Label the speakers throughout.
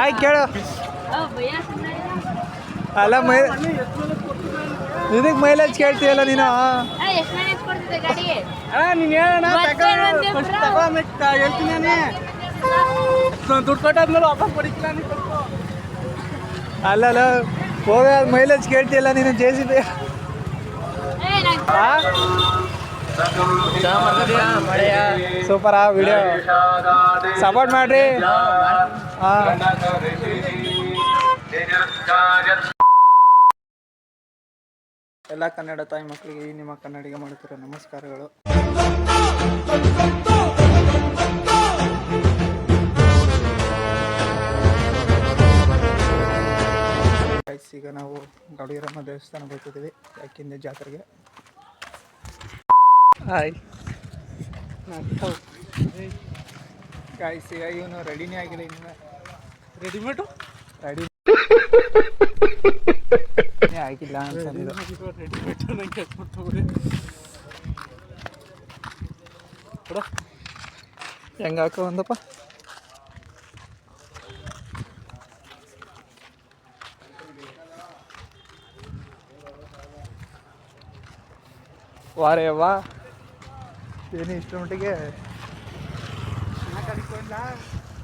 Speaker 1: ಆಯ್ತು ಕೇಳು. ಅಲ್ಲ ಇದಕ್ಕೆ ಮೈಲೇಜ್ ಕೇಳ್ತೀಯಲ್ಲ ನೀನು. ನೀನು ಹೇಳೋಣ ಹೇಳ್ತೀನಿ ದುಡ್ಡು ಕೊಟ್ಟಾದ್ಮೇಲೆ ವಾಪಸ್ ಕೊಡಿಲ್ಲ. ಅಲ್ಲಲ್ಲ ಹೋಗ ಮೈಲೇಜ್ ಕೇಳ್ತೀಯಲ್ಲ ನೀನು JCB. ಸೂಪರಾ ವಿಡಿಯೋ ಸಪೋರ್ಟ್ ಮಾಡ್ರಿ. ಎಲ್ಲ ಕನ್ನಡ ತಾಯಿ ಮಕ್ಕಳಿಗೆ ಈ ನಿಮ್ಮ ಕನ್ನಡಿಗ ಮಾಡುತ್ತಿರೋ ನಮಸ್ಕಾರಗಳು. ಈಗ ನಾವು ಗೌಡಿರಮ್ಮ ದೇವಸ್ಥಾನ ಬರ್ತಿದ್ದೀವಿ ಯಾಕಿಂದ ಜಾತ್ರೆಗೆ. ಹಾಯ್ ಗಾಯ್ಸ್, ಈಗ ಇವನು ರೆಡಿನೇ ಆಗಿಲ್ಲ ಇನ್ನು. ರೆಡಿಮೇಡು ರೆಡಿ ಆಗಿಲ್ಲ ಅನ್ಸಂದಿದ್ದು. ಹೆಂಗ ಹಾಕೋ ಒಂದಪ್ಪ. ವಾರೇ ವಾ ಏನು ಇಷ್ಟು ಮಟ್ಟಿಗೆ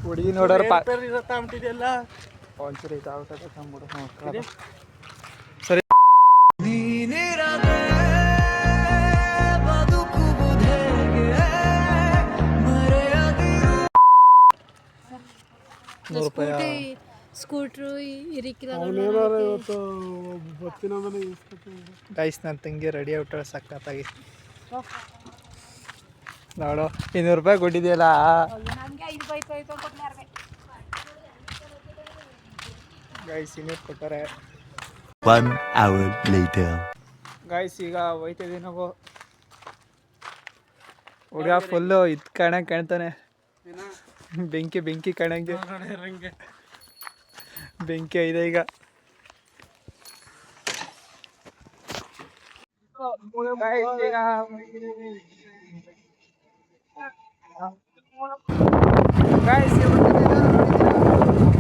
Speaker 1: ಹುಡುಗಿ ನೋಡೋರು ಒಂಚೂರು ಇದಾಗ್ತದೆ ಕಂಬಿಡು. ಸರಿ
Speaker 2: ಸ್ಕೂಟ್ರು
Speaker 1: ಗೈಸ್, ನನ್ನ ತಂಗಿ ರೆಡಿ ಔಟ್ ಸಕ್ಕತ್ತಾಗಿ ನೋಡು. 200 ರೂಪಾಯಿ ಕೊಟ್ಟಿದೆಯಲ್ಲ ಗೈಸ್, 200 ಕೊಟ್ಟಾರೆ.
Speaker 3: 1 hour later.
Speaker 1: ಗೈಸ್, ಈಗ ಹೋಯ್ತಿದ್ದೀವಿ ನಾವು. ಹುಡುಗ ಫುಲ್ಲು ಇದು ಕಾಣ್ತಾನೆ. ಬೆಂಕಿ ಬೆಂಕಿ ಕಾಣಂಗೆ ಬೆಂಕಿ ಇದೆ ಈಗ.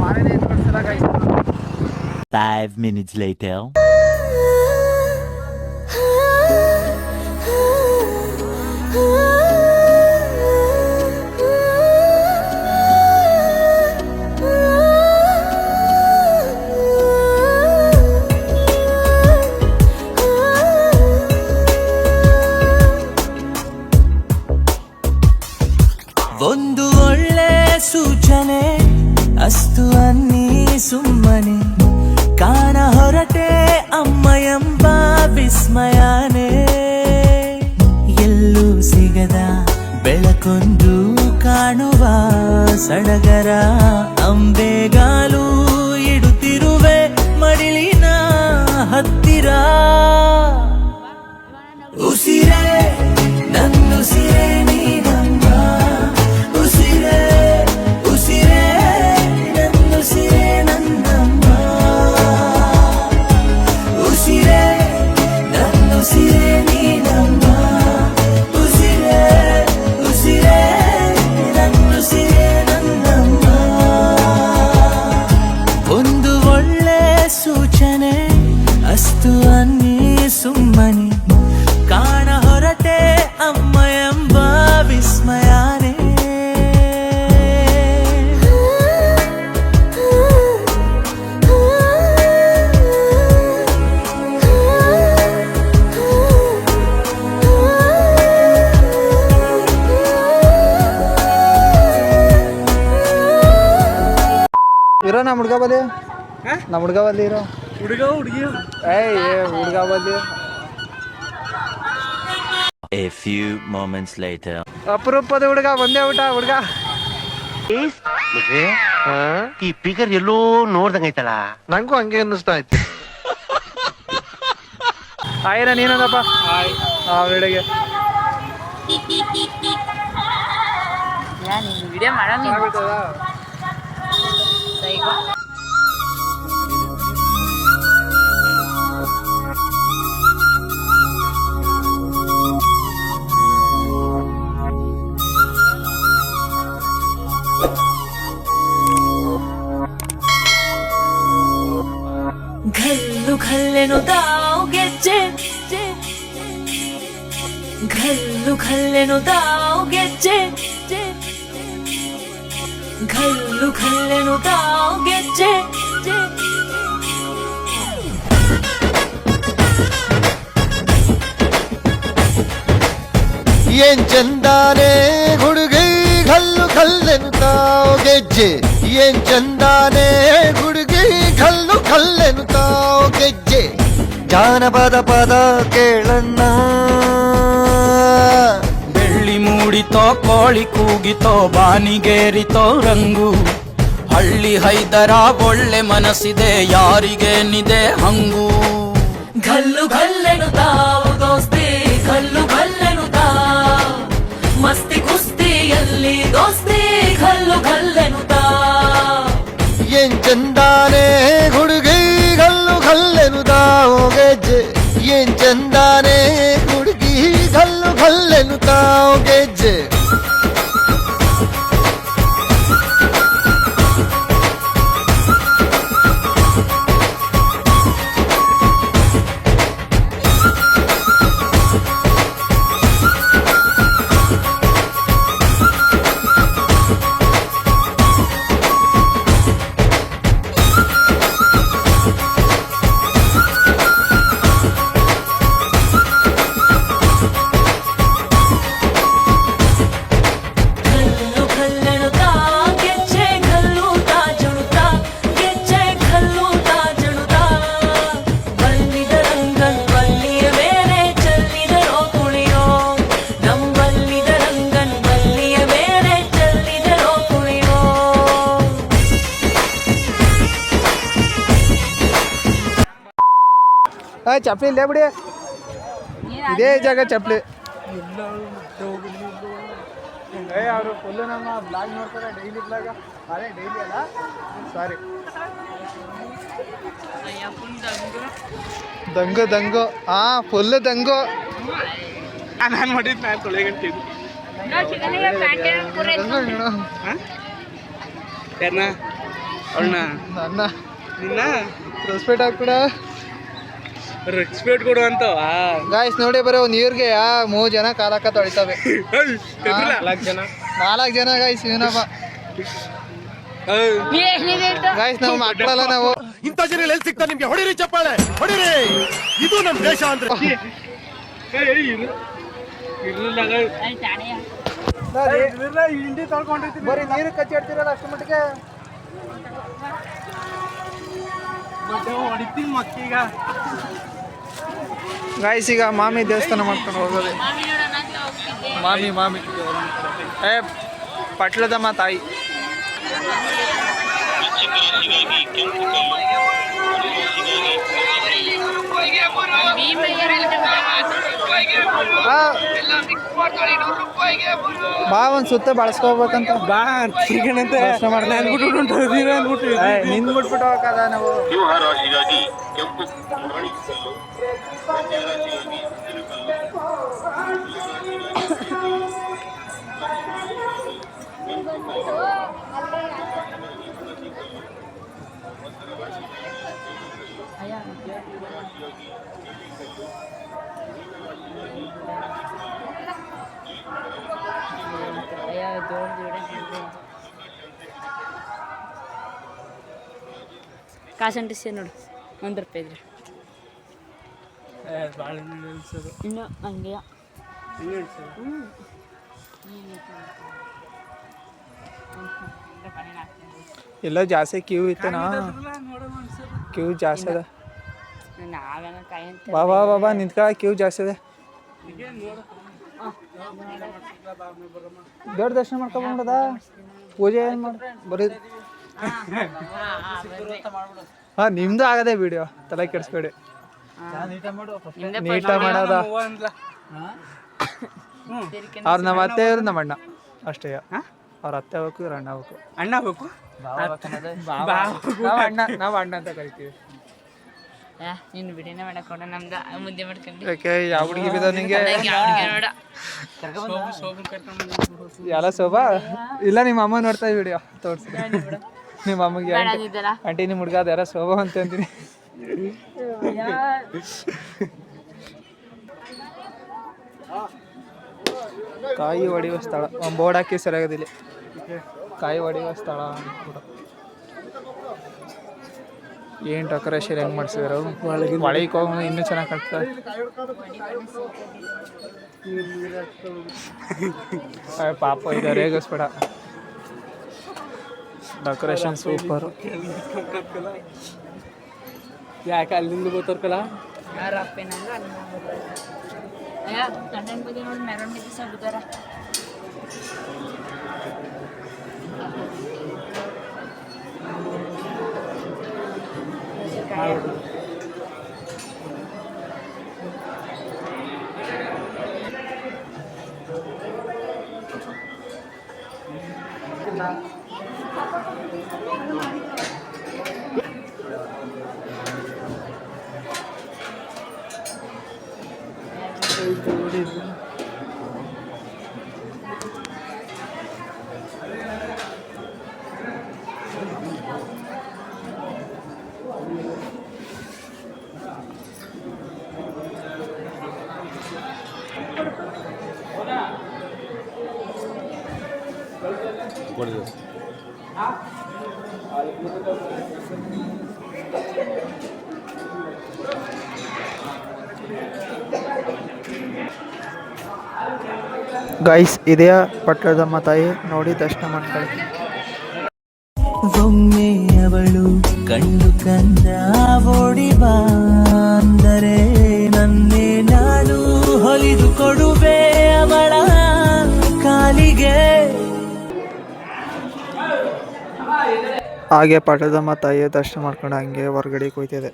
Speaker 1: ಮಾರನೇ ಎತ್ಕೊಡ್ಸಲ್ಲ ಗೈಸ್.
Speaker 3: 5 minutes later.
Speaker 4: ಒಂದು ಒಳ್ಳೆ ಸೂಚನೆ ಅಸ್ತು ಅನ್ನಿ ಸುಮ್ಮನೆ ಕಾಣ ಹೊರಟೆ ಅಮ್ಮ ಎಂಬ ವಿಸ್ಮಯನೇ. ಎಲ್ಲೂ ಸಿಗದ ಬೆಳಕೊಂದು ಕಾಣುವ ಸಡಗರ ಅಂಬೆಗಾಲು ಇಡುತ್ತಿರುವೆ ಮಡಿಲಿನ ಹತ್ತಿರ. ಉಸಿರೇ ನನ್ನುಸಿರೇ ನೀನಮ್ಮ, ಉಸಿರೇ ಉಸಿರೇ ನನ್ನುಸಿರೇ ನನ್ನಮ್ಮ, ಉಸಿರೇ ನನ್ನುಸಿರೇ ನೀನಮ್ಮ, ಉಸಿರೇ ಉಸಿರೇ ನನ್ನುಸಿರೇ ನನ್ನಮ್ಮ. ಒಂದು ಒಳ್ಳೆ ಸೂಚನೆ ಅಸ್ತು ಅನ್ನಿ ಸುಮ್ಮನೆ ಕಾಣ ಹೊರಟೆ ಅಮ್ಮ ಎಂಬ ವಿಸ್ಮಯನೇ.
Speaker 1: ಇರೋ ನಮ್ಮ ಹುಡ್ಗ ಬಲ್ಲಿ, ನಮ್ಮ ಹುಡ್ಗ ಬಲ್ಲಿ ಇರೋ. ಹುಡುಗ ಹುಡುಗಿ ಹುಡ್ಗ ಬಲ್ಲಿ.
Speaker 3: A few moments later.
Speaker 1: ಅಪರೂಪದ ಹುಡುಗ ಬಂದೇ ಊಟ ಹುಡುಗ.
Speaker 5: ಈ ಫಿಗರ್ ಎಲ್ಲೋ ನೋಡ್ದಂಗೈತಲ್ಲ.
Speaker 1: ನಂಗೂ ಹಂಗೆ ಅನ್ನಿಸ್ತಾ ಇತ್ತು. ಆಯ್ನ ನೀನದಪ್ಪ ವಿಡಿಯೋಗೆ
Speaker 2: ವಿಡಿಯೋ ಮಾಡೋಣ.
Speaker 4: ಘಲ್ಲೆನು ತಾವು ಗೆಜ್ಜೆ ಘಲ್ಲೆನು ತಾವು ಗೆಜ್ಜೆ ಘಲ್ಲೆನು ತಾವು ಗೆಜ್ಜೆ
Speaker 2: ಏನ್ ಚಂದಾನೆ ಹುಡುಗಿ ಘಲ್ಲು ಘಲ್ಲೆನುತ್ತಾವ್ ಗೆಜ್ಜೆ ಏನ್ ಚಂದಾನೆ ಹುಡುಗಿ ಘಲ್ಲು ಘಲ್ಲೆನುತ್ತಾವ್ ಗೆಜ್ಜೆ ಜಾನಪದ ಪದ ಕೇಳಣ್ಣ
Speaker 6: ಬೆಳ್ಳಿ ಮೂಡಿತೋ ಕೋಳಿ ಕೂಗಿತೋ ಬಾನಿಗೇರಿತೋ ರಂಗು ಹಳ್ಳಿ ಹೈದರ ಒಳ್ಳೆ ಮನಸ್ಸಿದೆ ಯಾರಿಗೇನಿದೆ ಹಂಗು
Speaker 4: ಘಲ್ಲು ಘಲ್ಲೆನು ತಾವು ದೋಸ್ತಿ ಘಲ್ಲು ಘಲ್ಲೆನು ತಾವ್ ಮಸ್ತಿ ಕುಸ್ತಿಯಲ್ಲಿ ದೋಸ್ತಿ ಘಲ್ಲು ಘಲ್ಲೆನು ತಾವ್
Speaker 2: ಏನ್ ಚಂದಾನೆ ಹುಡುಗಿ ಘಲ್ಲು ಘಲ್ಲೆನುತ್ತಾವ್ ಗೆಜ್ಜೆ ಏನ್ ಚಂದಾನೆ ಹುಡುಗಿ ಘಲ್ಲು ಘಲ್ಲೆನುತ್ತಾವ್ ಗೆಜ್ಜೆ
Speaker 1: ಚಪ್ಪಲಿ ಇಲ್ಲೇ ಬಿಡಿ ಇದೇ ಜಾಗ ಚಪ್ಪಲಿ ಅವರು ಫುಲ್ಲು ನಮ್ಮ ಬ್ಲಾಗ್ ನೋಡ್ತಾರೆ ಡೈಲಿ ಬ್ಲಾಗ ಅದೇ ಡೈಲಿ ಅಲ್ಲ ಸಾರಿ ದಂಗು ಫುಲ್ಲು ದಂಗು
Speaker 5: ನಾನು ಮಾಡಿದ್ ನಾನು ತೊಳೆಗಂಟೆ ಯಾರನ್ನ ಅವಳನ್ನ
Speaker 1: ನನ್ನ
Speaker 5: ನಿನ್ನ
Speaker 1: ರೆಸ್ಪೆಕ್ಟ್ ಹಾಕ್ಬಿಡ
Speaker 5: ರೆಸ್ಪೆಕ್ಟ್ ಕೊಡು ಅಂತ
Speaker 1: ಗಾಯ್ಸ್ ನೋಡಿ ಬರೋ ನೀರ್ಗೆ 3 ಜನ ಕಾಲಕ್ಕ ತೊಳಿತವೆ 4 ಜನ ಗಾಯ್ಸ್ ಏನಪ್ಪ ಗಾಯ್ಸ್ ನಾವು ಮಕ್ಕಳಲ್ಲ ನಾವು
Speaker 2: ಇಂಥ ಜನ ಎಲ್ಲಿ ಸಿಗ್ತಾರೆ ನಿಮ್ಗೆ ಹೊಡಿರಿ ಚಪ್ಪಾಳೆ ಹೊಡಿರಿ ಇದು ನಮ್ ದೇಶ ಅಂದ್ರೆ
Speaker 1: ಹಿಂಡಿ ತೊಳ್ಕೊಂಡಿರ್ತೀವಿ ಬರೀ ನೀರು ಕಚ್ಚಾಡ್ತಿರಲ್ಲ ಅಷ್ಟು ಮಟ್ಟಿಗೆ
Speaker 5: ಹೊಡಿತೀನಿ ಮಕ್ಕೀಗ
Speaker 1: ಗಾಯ್ಸ್ ಈಗ ಮಾಮಿ ದೇವಸ್ಥಾನ ಮಾಡ್ಕೊಂಡು ಹೋಗೋದು ಮಾಮಿ ಏ ಪಟ್ಲದಮ್ಮ ತಾಯಿ ಬಾ ಒಂದ್ ಸುತ್ತ ಬಳಸ್ಕೋಬೇಕಂತ
Speaker 5: ಬಾ ಚಿಕನಂತೆ
Speaker 1: ನಿಂದ್ ಬಿಟ್ಬಿಟ್ಟು ಹೋಗದ ನಾವು
Speaker 7: ರಾಶಿಗಾಗಿ ಕೆಂಪು ಕಾಣಿಸಲು
Speaker 8: ಕಾಸಂಟಿಸಿ ನೋಡು 1 ರೂಪಾಯಿ ಇದ್ರೆ ಇನ್ನು ಹಂಗೆ
Speaker 1: ಎಲ್ಲ ಜಾಸ್ತಿ ಕ್ಯೂ ಇತ್ತನಾ ಕ್ಯೂ ಜಾಸ್ತಿ ಅದ ಬಾಬಾ ನಿಂತ್ಕ ಕ್ಯೂ ಜಾಸ್ತಿ ಅದ ದೇವ್ರ ದರ್ಶನ ಮಾಡ್ಕೊಂಡ್ಬಿಡದ ಪೂಜೆ ಏನು ಮಾಡಿ ಬರೀ ನಿಮ್ದು ಆಗದೆ ವಿಡಿಯೋ ತಲೆ ಕೆಡಿಸ್ಬೇಡಿ ನೀಟಾಗಿ ಮಾಡೋದ ಅವ್ರು ನಮ್ಮ ಅತ್ತೆ ಇವ್ರು ನಮ್ಮ ಅಣ್ಣ ಅಷ್ಟೇ ಅವ್ರ ಅತ್ತೆ ಹೋಗ್ಬೇಕು ಇವ್ರ ಅಣ್ಣ ಹೋಗ್ಬೇಕು ನಾವು ಅಣ್ಣ ಅಂತ ಕರಿತೀವಿ
Speaker 8: ನೀನು ಬಿಡಿನ ಮಾಡಕೊಂಡು ನಮ್ದು ಮುದ್ದೆ ಮಾಡ್ಕೊಂಡು
Speaker 1: ಯಾಕೆ ಯಾವ ಹುಡುಗಿ ಬಿದ್ದಾವ ನಿಂಗೆ ಎಲ್ಲ ಶೋಭಾ ಇಲ್ಲ ನಿಮ್ಮ ಅಮ್ಮ ನೋಡ್ತಾ ವಿಡಿಯೋ ತೋರಿಸಿ ನಿಮ್ಮ ಅಮ್ಮಗೆ ಆಂಟಿ ನಿಮ್ಮ ಹುಡುಗ ಯಾರ ಶೋಭಾ ಅಂತ ಅಂತೀನಿ ಕಾಯಿ ಹೊಡೆಯುವ ಸ್ಥಳ ಬೋರ್ಡ್ ಹಾಕಿ ಸರಿಯಾಗೋದಿಲ್ಲ. ಕಾಯಿ ಹೊಡೆಯುವ ಸ್ಥಳ ಕೂಡ ಏನು ಡೆಕೋರೇಷನ್ ಹೆಂಗೆ ಮಾಡ್ಸಿದಾರೆ ಅವರು. ಒಳಗೆ ಹೋಗಿ ಇನ್ನೂ ಚೆನ್ನಾಗಿ ಕಾಣ್ತದೆ. ಪಾಪ ಇದು ರೇಗಿಸ್ಬೇಡ. Decoration super.
Speaker 5: ಯಾಕೆ ಅಲ್ಲಿಂದ ಗೊತ್ತಾರ್ಕಲ್ಲ
Speaker 8: ಯಾರು ಅಪ್ಪೇನಂದ್ರೆ ಅಲ್ಲಿ ಅಯ್ಯ ಗಂಡನ ಬಗ್ಗೆ ನೋಡಿ ಮೆರವಣಿಗೆ ಸಾಗುತ್ತಾರ.
Speaker 1: ಗೈಸ್ ಇದೆಯಾ ಪಟ್ಟದಮ್ಮ ತಾಯಿ, ನೋಡಿ ದರ್ಶನ ಮಾಡ್ಕೊಳ್ಳಿ.
Speaker 6: ಒಮ್ಮೆ ಅವಳು ಕಂಡು ಕಂದ ಓಡಿ ಬಂದರೆ ನನ್ನೇ ನಾನು ಹೊಲಿದು ಕೊಡುವೆ ಅವಳ ಕಾಲಿಗೆ.
Speaker 1: ಹಾಗೆ ಪಟ್ಟದಮ್ಮ ತಾಯಿಯ ದರ್ಶನ ಮಾಡ್ಕೊಂಡು ಹಂಗೆ ಹೊರಗಡೆ ಹೋಯ್ತಿದೆ.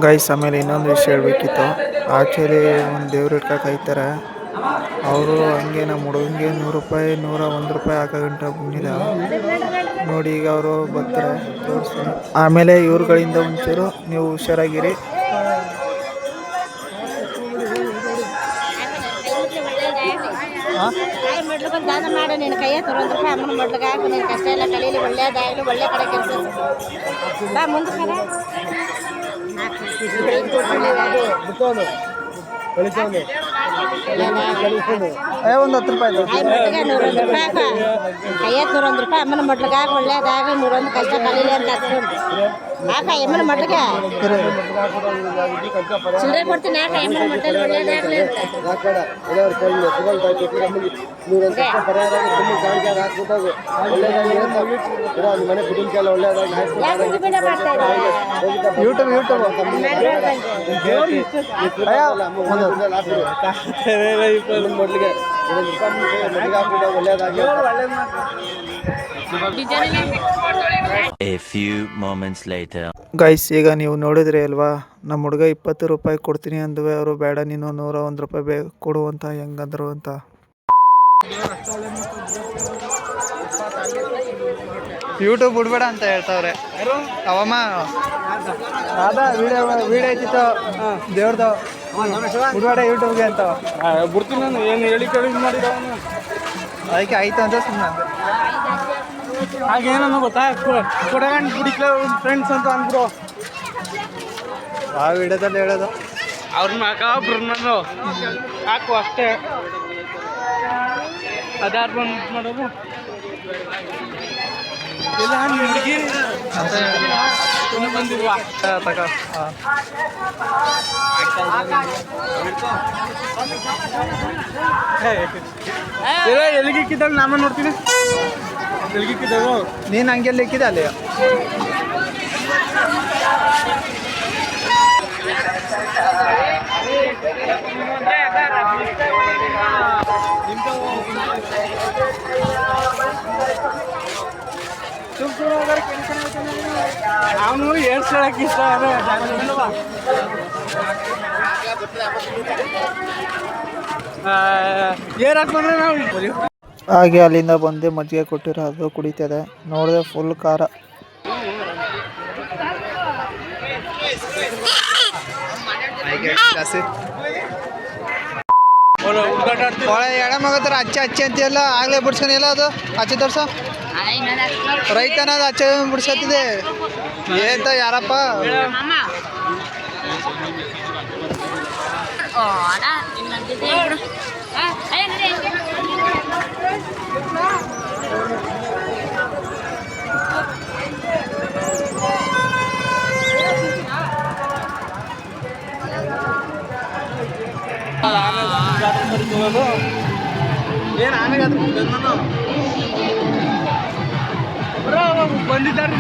Speaker 1: ಗೈಸ್ ಆಮೇಲೆ ಇನ್ನೊಂದು ವಿಷಯ ಹೇಳ್ಬೇಕಿತ್ತು. ಆ್ಯಕ್ಚುಲಿ ಒಂದು ದೇವ್ರು ಇಟ್ಕೊಂಡು ಕಾಯ್ತಾರೆ ಅವರು. ಹಂಗೆ ನಮ್ಮ ಹುಡುಗಂಗೆ 100 ರೂಪಾಯಿ 101 ರೂಪಾಯಿ ಹಾಕೋಗಂಟ ಬಂದಿಲ್ಲ ನೋಡಿ. ಈಗ ಅವರು ಬರ್ತಾರೆ ತೋರಿಸ್ತೀನಿ. ಆಮೇಲೆ ಇವ್ರುಗಳಿಂದ ಒಂಚೂರು ನೀವು ಹುಷಾರಾಗಿರಿ.
Speaker 9: ಮೊಡ್ಲಿಗೊಂದು ದಾನ ಮಾಡು, ನಿನ್ನ ಕೈಯ 100 ರೂಪಾಯಿ ಅಮ್ಮನ ಮೊಡ್ಲಿಗೆ ಹಾಕು. ನಿನ್ನ ಕಷ್ಟ ಎಲ್ಲ ಕಲೀಲಿ, ಒಳ್ಳೇದಾಗಲಿ, ಒಳ್ಳೆ ಕಡೆ ಕೆಲಸ ಬಾ ಮುಂದೆ ಕಡೆ.
Speaker 1: ಒಂದು 10 ರೂಪಾಯಿ
Speaker 9: ಮೊಡ್ಲಿಗೆ 101 ರೂಪಾಯಿ ಹಾಕ. ಕೈಯ 101 ರೂಪಾಯಿ ಅಮ್ಮನ ಮೊಡ್ಲಿಗೆ ಹಾಕಿ, ಒಳ್ಳೇದಾಗಲಿ, 101 ಕಷ್ಟ ಕಲೀಲಿ ಅಂತ ಹಾಕ. ಎಮ್ಮನ ಮೊಡ್ಲಿಗೆ ಚಿಲ್ಲರೆ ಕೊಡ್ತೀನಿ ಹಾಕ. ಎಮ್ಮನ ಮೊಡ್ಲಲ್ಲಿ ಒಳ್ಳೇದಾಗಲಿ ಅಂತ
Speaker 3: A few moments later.
Speaker 1: Guys ಈಗ ನೀವು ನೋಡಿದ್ರಿ ಅಲ್ವಾ, ನಮ್ಮ ಹುಡುಗ 20 ರೂಪಾಯಿ ಕೊಡ್ತೀನಿ ಅಂದುವೆ. ಅವರು ಬೇಡ ನೀನು 101 ರೂಪಾಯಿ ಕೊಡು ಅಂತ ಹೆಂಗಂದ್ರು ಅಂತ. ಯೂಟ್ಯೂಬ್ ಬಿಡ್ಬೇಡ ಅಂತ ಹೇಳ್ತಾವ್ರೆ ಅವಮ್ಮ. ಅದ ವಿಡಿಯೋ ಐತಿತ್ತು ದೇವ್ರದ್ದು, ಬಿಡ್ಬೇಡ ಯೂಟ್ಯೂಬ್ಗೆ ಅಂತ.
Speaker 5: ಬಿಡ್ತೀನಿ ನಾನು. ಏನು ಹೇಳಿ ಕೇಳಿ ಮಾಡಿದ
Speaker 1: ಅದಕ್ಕೆ ಆಯ್ತು ಅಂತ ಸುಮ್ಮನೆ ಅಂದೆ.
Speaker 5: ಹಾಗೇನೋ ಗೊತ್ತಾ, ಕೊಡಗಂಡು ಬಿಡಿಕ್ಲ ಫ್ರೆಂಡ್ಸ್ ಅಂತ ಅಂದ್ಬಿಡು.
Speaker 1: ಆ ವಿಡಿಯೋದಲ್ಲಿ ಹೇಳೋದು
Speaker 5: ಅವ್ರನ್ನ ಹಾಕ ನಾನು ಹಾಕು ಅಷ್ಟೇ. ಅದಾರು ಬಂದು ಮಾಡೋದು ಇಲ್ಲ ಹುಡುಗಿ
Speaker 1: ಅಂತ
Speaker 5: ಬಂದಿಲ್ವಾ
Speaker 1: ತಗೋ.
Speaker 5: ಎಲ್ಲಿಗಿಕ್ಕಿದ್ದಾಗ ನಾಮ ನೋಡ್ತೀನಿ. ಎಲ್ಲಿಗಿಕ್ಕಿದ್ದಾಗ
Speaker 1: ನೀನು ಹಂಗೆ ಲಿಕ್ಕಿದೆ ಅಲ್ಲಿ.
Speaker 5: ಅವನು ಹೇಳ್ಸಕ್ಕೆ ಇಷ್ಟ. ಏನಾಕ್ ಬಂದ್ರೆ ನಾವು
Speaker 1: ಹಾಗೆ ಅಲ್ಲಿಂದ ಬಂದು ಮಜ್ಜಿಗೆ ಕೊಟ್ಟಿರೋ ಅದು ಕುಡಿತದೆ. ನೋಡಿದ್ರೆ ಫುಲ್ ಖಾರ. ಜಾಸ್ತಿ ಎಡಮಗತ್ರ ಅಚ್ಚೆ ಅಚ್ಚೆ ಅಂತೆಲ್ಲ ಆಗ್ಲೇ ಬಿಡ್ಸ್ಕೊನಿಲ್ಲ ಅದು ಅಚ್ಚೆ ತೋರ್ಸ ರೈತನದು ಅಚ್ಚೆ ಬಿಡ್ಸತ್ತಿದೆ ಏಂತ ಯಾರಪ್ಪ
Speaker 5: ಏನು ಆಮೇಲೆ ಬಂದಿದ್ದಾರೆ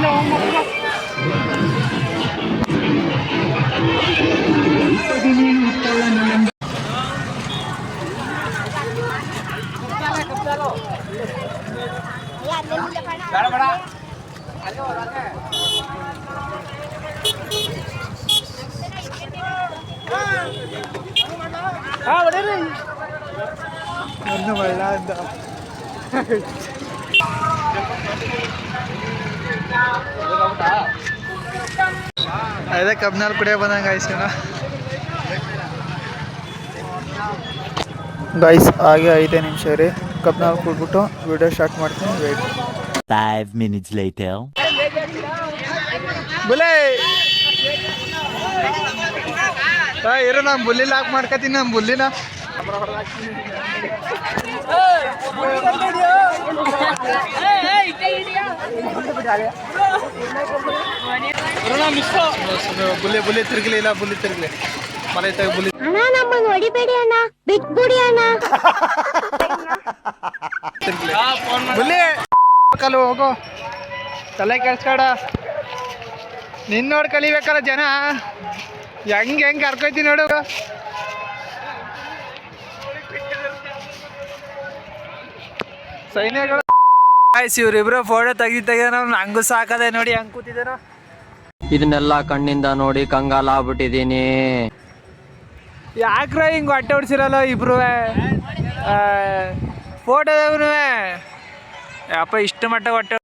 Speaker 5: ಒಳ್ಳ ಅಂತ ಅದೇ ಕಬ್ನಲ್ಲಿ ಕುಡಿಯೋ ಬಂದಂಗೆ ಆಯ್ಸೇನ ಗೈಸ್ ಹಾಗೆ 5 ನಿಮಿಷ ರೀ ಕಬ್ನಲ್ಲಿ ಕುಡ್ಬಿಟ್ಟು ವಿಡಿಯೋ ಸ್ಟಾರ್ಟ್ ಮಾಡ್ತೀನಿ ವೇಟ್
Speaker 3: 5 minutes later.
Speaker 1: ಬುಲೆ ಇರು ನಾನು ಬುಲ್ಲಿ ಲಾಕ್ ಮಾಡ್ಕೊತೀನಿ ನಮ್ಮ ಬುಲ್ಲಿನ ಬುಲ್ಲಿ ತಿರ್ಗಲಿ ಇಲ್ಲ ಬುಲ್ಲಿ ತಿರ್ಗಲಿ ಮನೆ ಬುಲ್ಲಿ
Speaker 9: ನಮ್ಮನ್ನು ಹೊಡಿಬೇಡಿ ಅಣ್ಣ ಬಿಟ್ಬಿಡಿ ಅಣ್ಣ
Speaker 1: ಬುಲ್ಲಿ ಕಲ್ಲು ಹೋಗೋ ತಲೆ ಕೆಡ್ಸ್ಕಾಡ ನಿನ್ನ ನೋಡಿ ಕಲಿಬೇಕಲ್ಲ ಜನ ಹೆಂಗೆ ಕರ್ಕೊಯ್ತೀನಿ ನೋಡು ಸೈನ್ಯಗಳು ಇವ್ರಿಬ್ರು ಫೋಟೋ ತೆಗಿತಾಗ ಹಂಗು ಸಾಕದೆ ನೋಡಿ ಹಂಗ್ ಕೂತಿದ್ದಾನ
Speaker 10: ಇದನ್ನೆಲ್ಲ ಕಣ್ಣಿಂದ ನೋಡಿ ಕಂಗಾಲ ಆಗ್ಬಿಟ್ಟಿದೀನಿ.
Speaker 1: ಯಾಕ್ರ ಹಿಂಗ್ ಹೊಟ್ಟೆ ಹೊಡ್ಸಿರಲ್ಲ ಇಬ್ರು ಫೋಟೋದವನು ಯಪ್ಪ ಇಷ್ಟು ಮಟ್ಟ ಹೊಟ್ಟೆ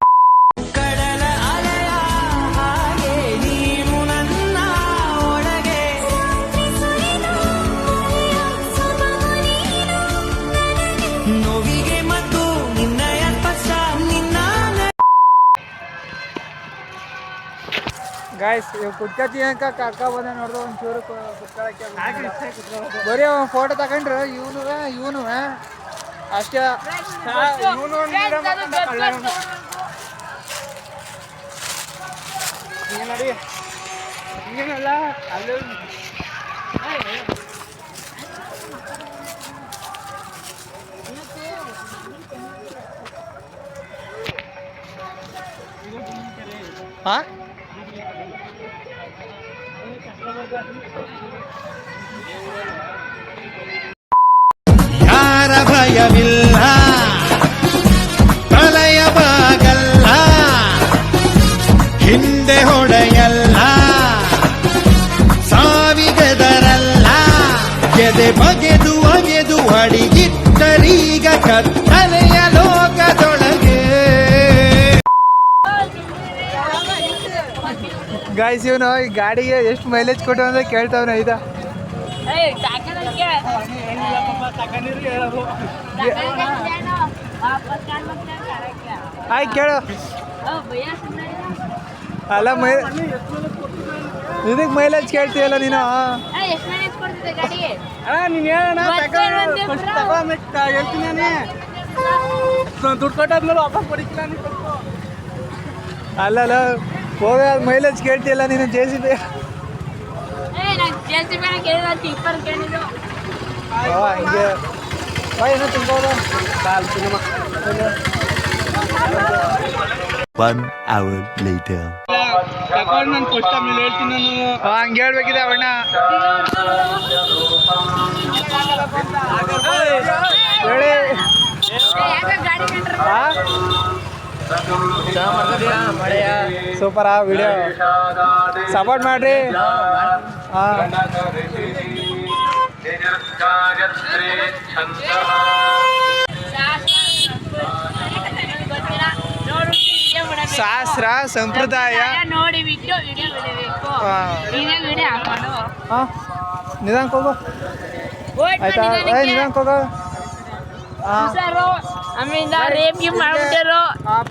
Speaker 1: ಗಾಯ್ಸ್ ಇವ್ ಕುತ್ಕತಿ ಅಂಕ ಕರ್ಕ ಬಂದ ನೋಡ್ದು ಒಂಚೂರು ಕುತ್ಕೊಳಕ್ಕೆ ಬರೀ ಫೋಟೋ ತಗೊಂಡ್ರು ಇವನು ಅಷ್ಟೇ ನೋಡಿ ಹಿಂಗೇನಲ್ಲ ಅಲ್ಲಿ ಹಾ
Speaker 2: ಯಾರ ಭಯವಿಲ್ಲ ಪ್ರಲಯ ಬಾಗಲ್ಲ ಹಿಂದೆ ಹೊಡೆಯಲ್ಲ ಸಾವಿಗದರಲ್ಲ ಎದೆ ಬಗೆದು ಒಗೆದು ಅಡಿಗಿಟ್ಟರೀಗ ಕತ್ತಲೆಯ ಲೋಕದೊಳಗೆ
Speaker 1: ಗಾಯ್ಸ್ ಇವನು ಈ ಗಾಡಿಗೆ ಎಷ್ಟು ಮೈಲೇಜ್ ಕೊಟ್ಟು ಅಂದ್ರೆ ಕೇಳ್ತಾವನ ಇದ ಆಯ್ತು ಕೇಳು ಅಲ್ಲ ಇದಕ್ಕೆ ಮೈಲೇಜ್ ಕೇಳ್ತೀಯಲ್ಲ ನೀನು ನೀನು ಹೇಳೋಣ ಹೇಳ್ತೀನಿ ದುಡ್ಡು ಕೊಟ್ಟಾದ್ಮೇಲೆ ವಾಪಸ್ ಕೊಡಿಲ್ಲ ಅಲ್ಲಲ್ಲ ಹೋಗ ಮೈಲೇಜ್ ಕೇಳ್ತಿಯಲ್ಲ ನೀನು JCB ಹಂಗೆ ಏನೋ ತಿನ್ಬೋದು
Speaker 3: 1 hour later.
Speaker 5: ನಾನು ಫಸ್ಟ್ ಆಮೇಲೆ ಹೇಳ್ತೀನಿ ನಾನು
Speaker 1: ಹಂಗೆ ಹೇಳ್ಬೇಕಿದೆ ಅವಣ್ಣ ಹೇಳಿ ಸೂಪರ್ ವಿಡಿಯೋ ಸಪೋರ್ಟ್ ಮಾಡ್ರಿ
Speaker 5: ಶಾಸ್ತ್ರ ಸಂಪ್ರದಾಯ
Speaker 8: ನೋಡಿ ವಿಡಿಯೋ ಬಿಡಬೇಕು ವಿಡಿಯೋ ಹಾಕೊಂಡು
Speaker 5: ನಿಧಾನಕ್ಕೆ ಹೋಗು ಆಯ್ತಾ ನಿಧಾನಕ್ಕೆ ಹೋಗು
Speaker 8: ಆಮೇಲೆ ರೇಪ್ ಮಾಡ್ಬಿಟ್ಟಿರೋ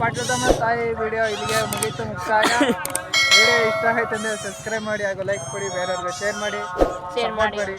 Speaker 5: ಪಟ್ಟದಮ್ಮ ತಾಯಿ ವಿಡಿಯೋ ಇಲ್ಲಿಗೆ ಮುಗೀತು ಮುಕ್ತಾಯ. ವಿಡಿಯೋ ಇಷ್ಟ ಆಯ್ತಂದ್ರೆ ಸಬ್ಸ್ಕ್ರೈಬ್ ಮಾಡಿ ಹಾಗೂ ಲೈಕ್ ಕೊಡಿ, ಬೇರೆಯವ್ರಿಗೆ ಶೇರ್ ಮಾಡಿ, ಸಪೋರ್ಟ್ ಮಾಡಿ.